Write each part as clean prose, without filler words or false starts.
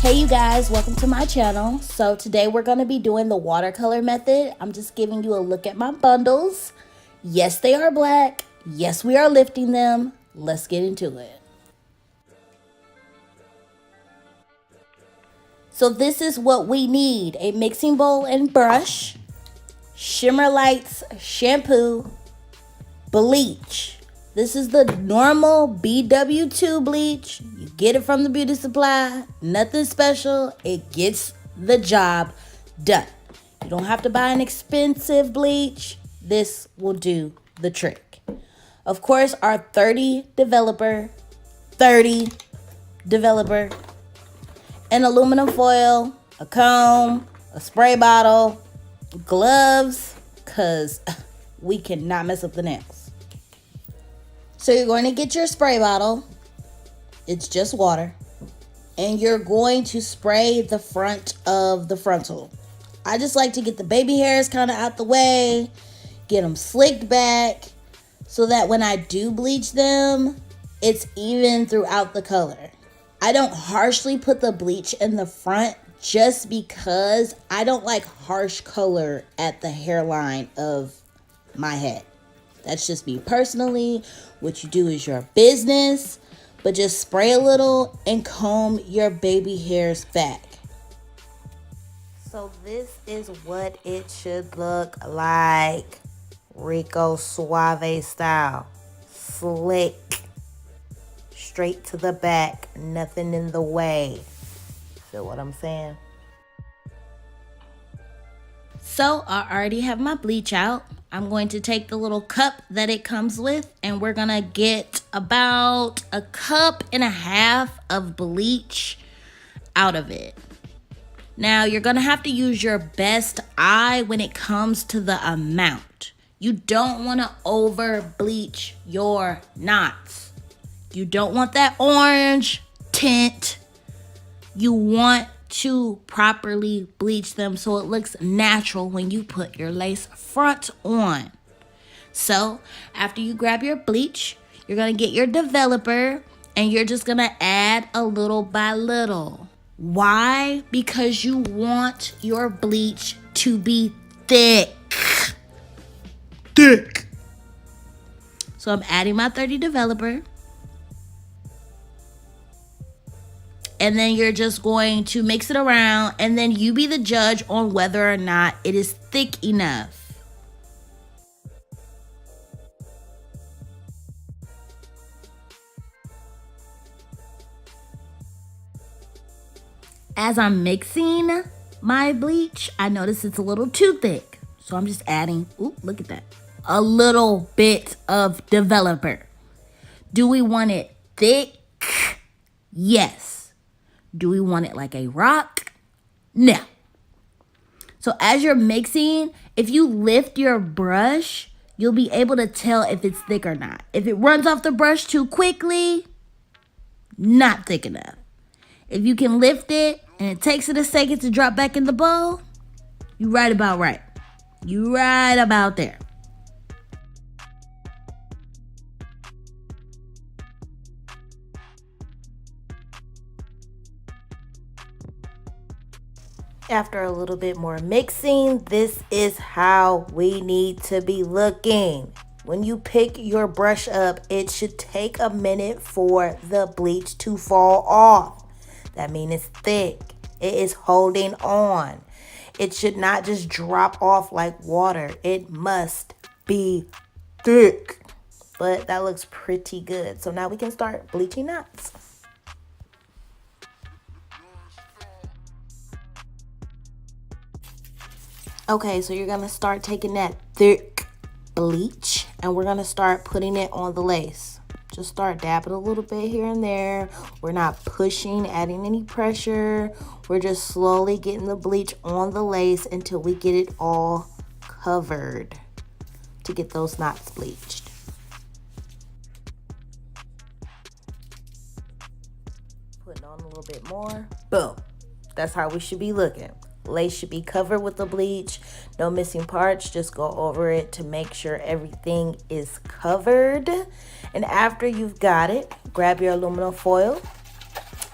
Hey you guys, welcome to my channel. So today we're going to be doing the watercolor method. I'm just giving you a look at my bundles. Yes, they are black. Yes, we are lifting them. Let's get into it. So this is what we need: a mixing bowl and brush, Shimmer Lights shampoo, bleach. This is the normal BW2 bleach. You get it from the beauty supply. Nothing special. It gets the job done. You don't have to buy an expensive bleach. This will do the trick. Of course, our 30 developer, an aluminum foil, a comb, a spray bottle, gloves, because we cannot mess up the nails. So you're going to get your spray bottle. It's just water. And you're going to spray the front of the frontal. I just like to get the baby hairs kind of out the way, get them slicked back, so that when I do bleach them, it's even throughout the color. I don't harshly put the bleach in the front just because I don't like harsh color at the hairline of my head. That's just me personally. What you do is your business, but just spray a little and comb your baby hairs back. So this is what it should look like. Rico Suave style. Slick. Straight to the back. Nothing in the way. Feel what I'm saying? So I already have my bleach out. I'm going to take the little cup that it comes with, and we're going to get about a cup and a half of bleach out of it. Now, you're going to have to use your best eye when it comes to the amount. You don't want to over bleach your knots. You don't want that orange tint. You want to properly bleach them so it looks natural when you put your lace front on. So after you grab your bleach, you're going to get your developer and you're just going to add a little by little. Why? Because you want your bleach to be thick. So I'm adding my 30 developer. And then you're just going to mix it around, and then you be the judge on whether or not it is thick enough. As I'm mixing my bleach, I notice it's a little too thick. So I'm just adding, ooh, look at that, a little bit of developer. Do we want it thick? Yes. Do we want it like a rock? No. So as you're mixing, if you lift your brush, you'll be able to tell if it's thick or not. If it runs off the brush too quickly, not thick enough. If you can lift it and it takes it a second to drop back in the bowl, you're right about right. You're right about there. After a little bit more mixing, this is how we need to be looking. When you pick your brush up, it should take a minute for the bleach to fall off. That means it's thick. It is holding on. It should not just drop off like water. It must be thick. But that looks pretty good. So now we can start bleaching knots. Okay, so you're going to start taking that thick bleach and we're going to start putting it on the lace. Just start dabbing a little bit here and there. We're not pushing, adding any pressure. We're just slowly getting the bleach on the lace until we get it all covered to get those knots bleached. Putting on a little bit more. Boom. That's how we should be looking. Lace should be covered with the bleach. No missing parts. Just go over it to make sure everything is covered. And after you've got it, grab your aluminum foil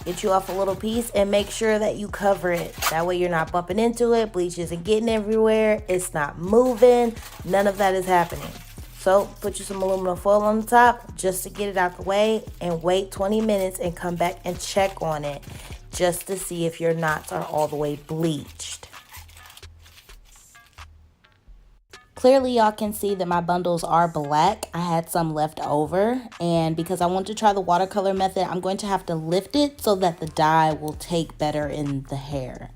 Get you off a little piece and make sure that you cover it. That way you're not bumping into it. Bleach isn't getting everywhere. It's not moving. None of that is happening. So put you some aluminum foil on the top just to get it out the way, and wait 20 minutes and come back and check on it just to see if your knots are all the way bleached. Clearly y'all can see that my bundles are black. I had some left over, and because I want to try the watercolor method, I'm going to have to lift it so that the dye will take better in the hair.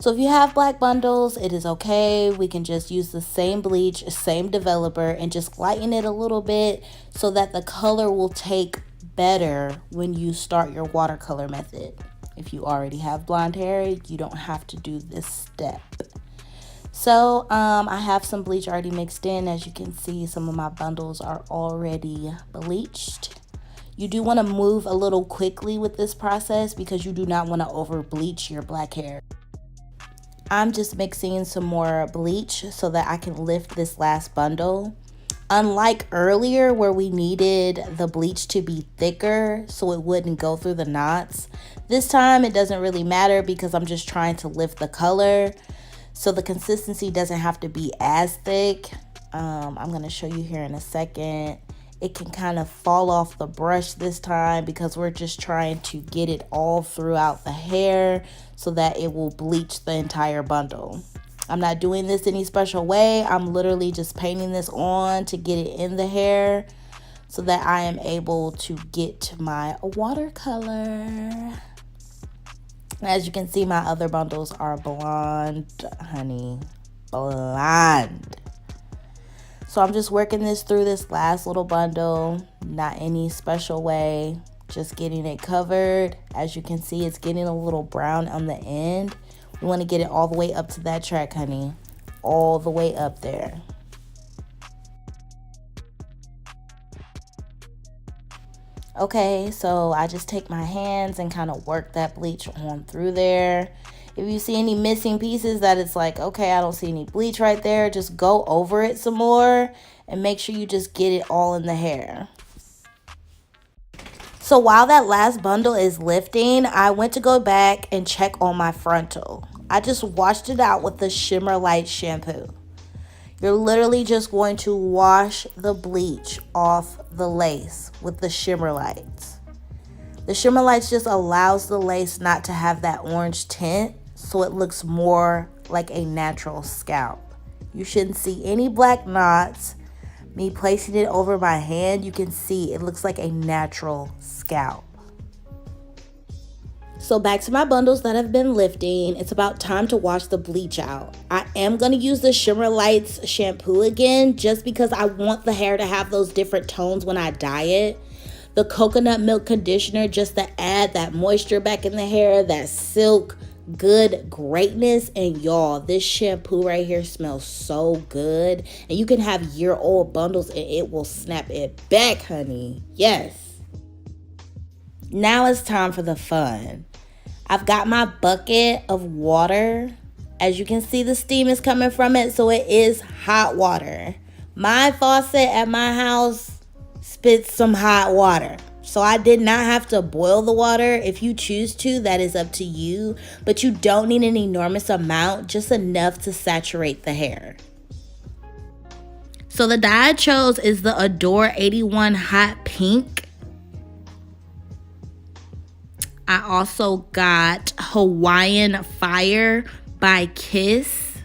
So if you have black bundles, it is okay. We can just use the same bleach, same developer, and just lighten it a little bit so that the color will take better when you start your watercolor method. If you already have blonde hair, you don't have to do this step. So I have some bleach already mixed in. As you can see, some of my bundles are already bleached. You do want to move a little quickly with this process because you do not want to over bleach your black hair. I'm just mixing some more bleach so that I can lift this last bundle. Unlike earlier where we needed the bleach to be thicker so it wouldn't go through the knots, this time it doesn't really matter because I'm just trying to lift the color. So the consistency doesn't have to be as thick. I'm going to show you here in a second. It can kind of fall off the brush this time because we're just trying to get it all throughout the hair so that it will bleach the entire bundle. I'm not doing this any special way. I'm literally just painting this on to get it in the hair so that I am able to get my watercolor. As you can see, my other bundles are blonde, honey, blonde. So I'm just working this through this last little bundle, not any special way, just getting it covered. As you can see, it's getting a little brown on the end. We want to get it all the way up to that track, honey, all the way up there. Okay, so I just take my hands and kind of work that bleach on through there. If you see any missing pieces that it's like, okay, I don't see any bleach right there, just go over it some more and make sure you just get it all in the hair. So while that last bundle is lifting, I went to go back and check on my frontal. I just washed it out with the Shimmer Light shampoo. You're literally just going to wash the bleach off the lace with the Shimmer Lights. The Shimmer Lights just allows the lace not to have that orange tint, so it looks more like a natural scalp. You shouldn't see any black knots. Me placing it over my hand, you can see it looks like a natural scalp. So back to my bundles that have been lifting. It's about time to wash the bleach out. I am going to use the Shimmer Lights shampoo again just because I want the hair to have those different tones when I dye it. The coconut milk conditioner just to add that moisture back in the hair, that silk good greatness. And y'all, this shampoo right here smells so good. And you can have year-old bundles and it will snap it back, honey. Yes. Now it's time for the fun. I've got my bucket of water. As you can see, the steam is coming from it, so it is hot water. My faucet at my house spits some hot water. So I did not have to boil the water. If you choose to, that is up to you. But you don't need an enormous amount, just enough to saturate the hair. So the dye I chose is the Adore 81 Hot Pink. I also got Hawaiian Fire by Kiss.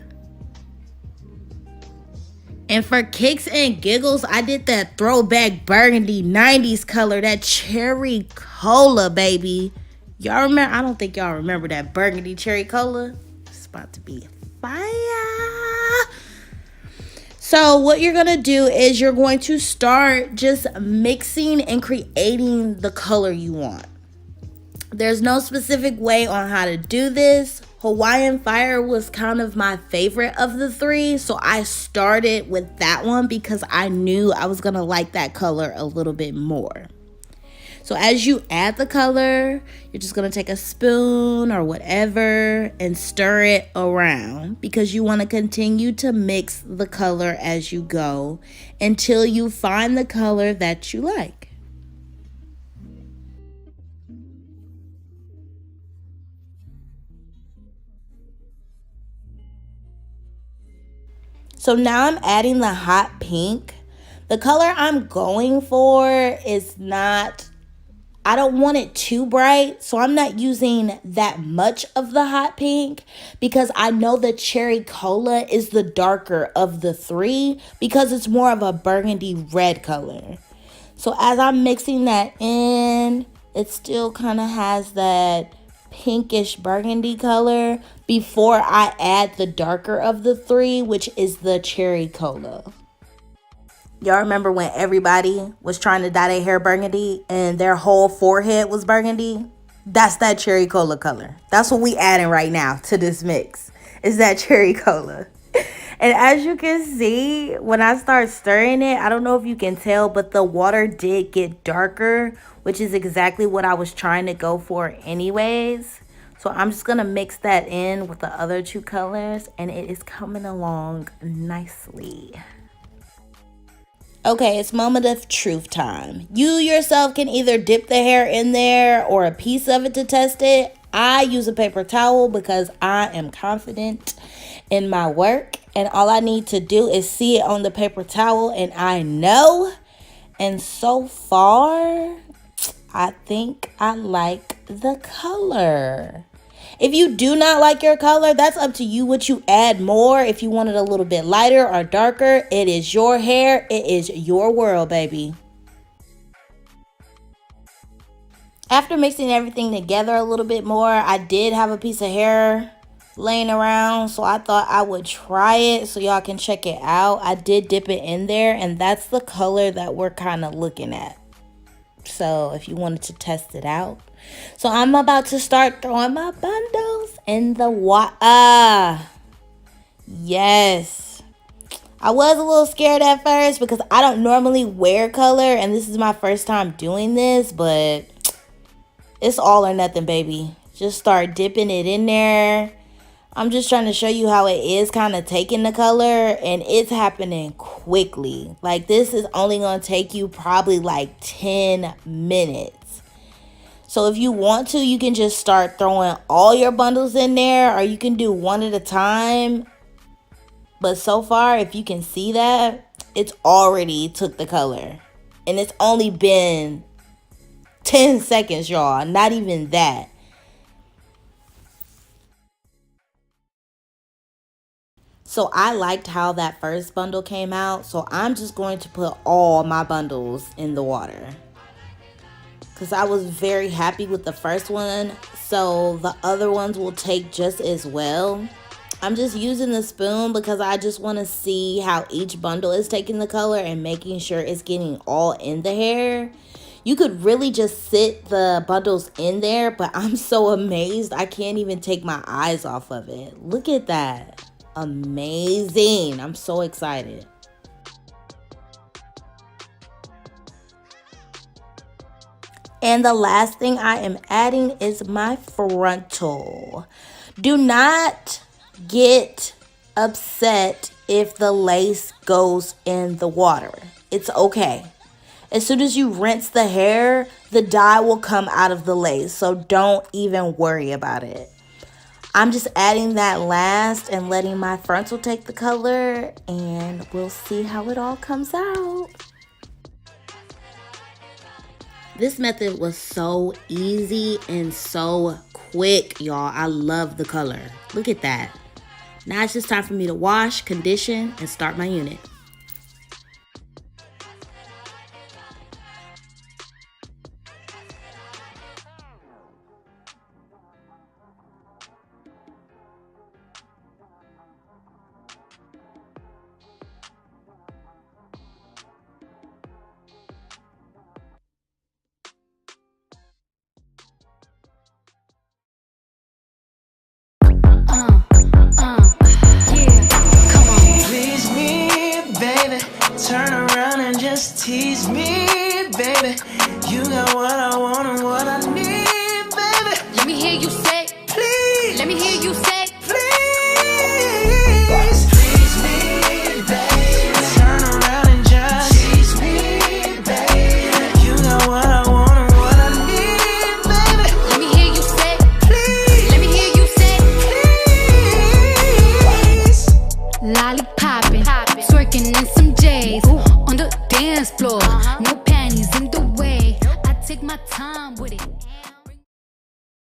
And for kicks and giggles, I did that throwback burgundy 90s color, that cherry cola, baby. Y'all remember? I don't think y'all remember that burgundy cherry cola. It's about to be fire. So what you're going to do is you're going to start just mixing and creating the color you want. There's no specific way on how to do this. Hawaiian Fire was kind of my favorite of the three, so I started with that one because I knew I was going to like that color a little bit more. So as you add the color, you're just going to take a spoon or whatever and stir it around because you want to continue to mix the color as you go until you find the color that you like. So now I'm adding the hot pink. The color I'm going for is not, I don't want it too bright, so I'm not using that much of the hot pink because I know the cherry cola is the darker of the three because it's more of a burgundy red color. So as I'm mixing that in, it still kind of has that pinkish burgundy color before I add the darker of the three, which is the cherry cola. Y'all remember when everybody was trying to dye their hair burgundy and their whole forehead was burgundy? That's that cherry cola color. That's what we adding right now to this mix. Is that cherry cola. And as you can see, when I start stirring it, I don't know if you can tell, but the water did get darker, which is exactly what I was trying to go for anyways. So I'm just going to mix that in with the other two colors, and it is coming along nicely. Okay, it's moment of truth time. You yourself can either dip the hair in there or a piece of it to test it. I use a paper towel because I am confident in my work, and all I need to do is see it on the paper towel and I know. And so far, I think I like the color. If you do not like your color, that's up to you what you add more. If you want it a little bit lighter or darker, it is your hair. It is your world, baby. After mixing everything together a little bit more, I did have a piece of hair laying around, so I thought I would try it so y'all can check it out. I did dip it in there, and that's the color that we're kind of looking at. So if you wanted to test it out. So I'm about to start throwing my bundles in the water. Yes. I was a little scared at first because I don't normally wear color, and this is my first time doing this, but it's all or nothing, baby. Just start dipping it in there. I'm just trying to show you how it is kind of taking the color, and it's happening quickly. Like, this is only going to take you probably like 10 minutes. So if you want to, you can just start throwing all your bundles in there, or you can do one at a time. But so far, if you can see that, it's already took the color. And it's only been 10 seconds, y'all. Not even that. So I liked how that first bundle came out. So I'm just going to put all my bundles in the water, because I was very happy with the first one. So the other ones will take just as well. I'm just using the spoon because I just want to see how each bundle is taking the color and making sure it's getting all in the hair. You could really just sit the bundles in there, but I'm so amazed I can't even take my eyes off of it. Look at that. Amazing. I'm so excited. And the last thing I am adding is my frontal. Do not get upset if the lace goes in the water. It's okay. As soon as you rinse the hair, the dye will come out of the lace. So don't even worry about it. I'm just adding that last and letting my frontal take the color, and we'll see how it all comes out. This method was so easy and so quick, y'all. I love the color. Look at that. Now it's just time for me to wash, condition, and start my unit. dance floor. No